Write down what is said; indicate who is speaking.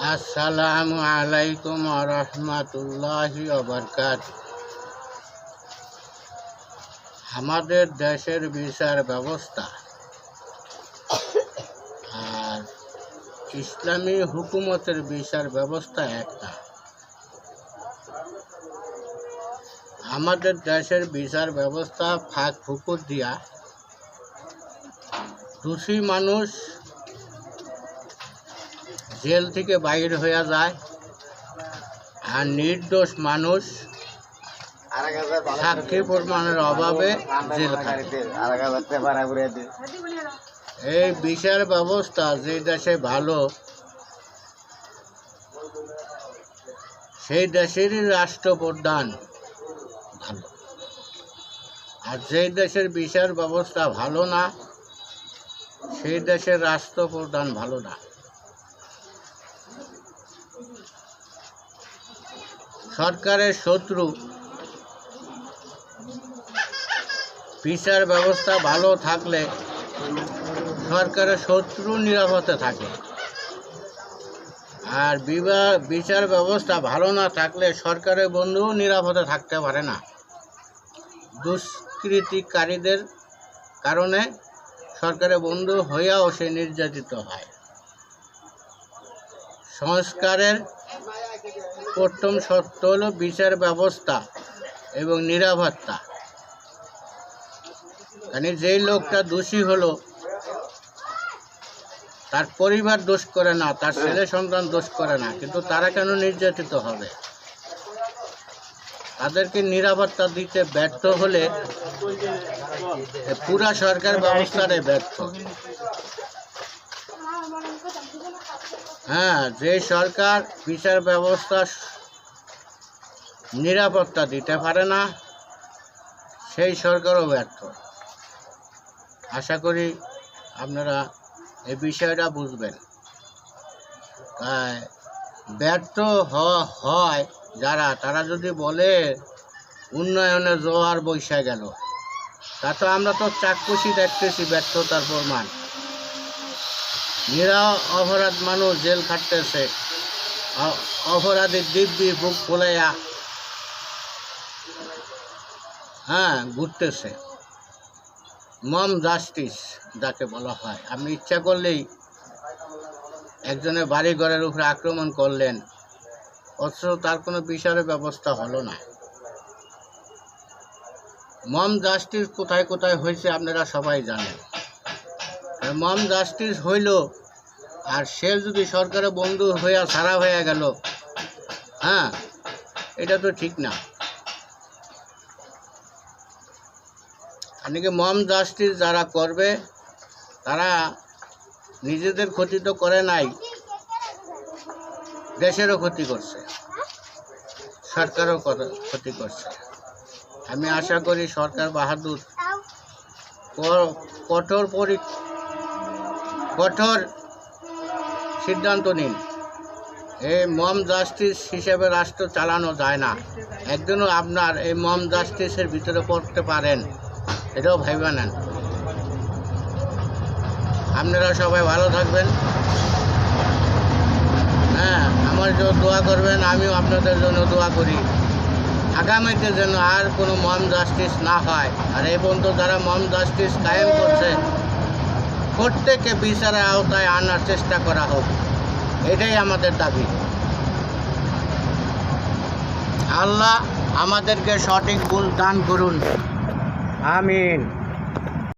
Speaker 1: আসসালামু আলাইকুম ওয়া রাহমাতুল্লাহি ওয়া বারাকাতুহু। আমাদের দেশের বিচার ব্যবস্থা আর ইসলামী হুকুমতের বিচার ব্যবস্থা একটা। আমাদের দেশের বিচার ব্যবস্থা ফাঁক ফুকুর দিয়া দোষী মানুষ জেল থেকে বাইর হয়ে যায় আর নির্দোষ মানুষ সাক্ষী প্রমাণের অভাবে জেল খাটে। এই বিচার ব্যবস্থা যে দেশে ভালো সেই দেশেরই রাষ্ট্রপ্রধান ভালো, আর যেই দেশের বিচার ব্যবস্থা ভালো না সেই দেশের রাষ্ট্রপ্রধান ভালো না। সরকারের শত্রু বিচার ব্যবস্থা ভালো থাকলে সরকারের শত্রু নিরাপদে থাকে, আর বিচার ব্যবস্থা ভালো না থাকলে সরকারের বন্ধুও নিরাপদে থাকতে পারে না। দুষ্কৃতিকারীদের কারণে সরকারের বন্ধু হইয়াও সে নির্যাতিত হয়। সংস্কারের প্রথম শর্ত হল বিচার ব্যবস্থা এবং নিরাপত্তা। মানে যেই লোকটা দোষী হলো তার পরিবার দোষ করে না, তার ছেলে সন্তান দোষ করে না, কিন্তু তারা কেন নির্যাতিত হবে? তাদেরকে নিরাপত্তা দিতে ব্যর্থ হলে পুরা সরকার ব্যবস্থাটাই ব্যর্থ। হ্যাঁ, যে সরকার বিচার ব্যবস্থা নিরাপত্তা দিতে পারে না সেই সরকারও ব্যর্থ। আশা করি আপনারা এই বিষয়টা বুঝবেন। ব্যর্থ হয় যারা, তারা যদি বলে উন্নয়নের জোয়ার বইসা গেল, তা তো আমরা তো চাক্ষুষী দেখতেছি ব্যর্থতার প্রমাণ। অপরাধ মানুষ জেল খাটতেছে, অপরাধীর দিব্যি বুক ফুলাইয়া ঘুরতেছে। মম জাস্টিস যাকে বলা হয়। আপনি ইচ্ছা করলেই একজনের বাড়ি ঘরের উপরে আক্রমণ করলেন, অথচ তার কোনো বিচারের ব্যবস্থা হলো না। মম জাস্টিস কোথায় কোথায় হয়েছে আপনারা সবাই জানেন। মম জাস্টিস হইল আর সে যদি সরকারের বন্ধু হইয়া ছাড়া হয়ে গেল, এটা তো ঠিক না। এদিকে মম জাস্টিস যারা করবে তারা নিজেদের ক্ষতি তো করে নাই, দেশেরও ক্ষতি করছে, সরকারও ক্ষতি করছে। আমি আশা করি সরকার বাহাদুর কঠোর সিদ্ধান্ত নিন। এই মম জাস্টিস হিসেবে রাষ্ট্র চালানো যায় না। একজনও আপনার এই মম জাস্টিসের ভিতরে পড়তে পারেন, এটাও ভাইবা নেন। আপনারা সবাই ভালো থাকবেন। আমার জন্য দোয়া করবেন, আমিও আপনাদের জন্য দোয়া করি। আগামীতে যেন আর কোনো মম জাস্টিস না হয়। আর এই পর্যন্ত যারা মম জাস্টিস কায়েম করছে প্রত্যেককে বিচারের আওতায় আনার চেষ্টা করা হোক, এটাই আমাদের দাবি। আল্লাহ আমাদেরকে সঠিক ভুল দান করুন, আমিন।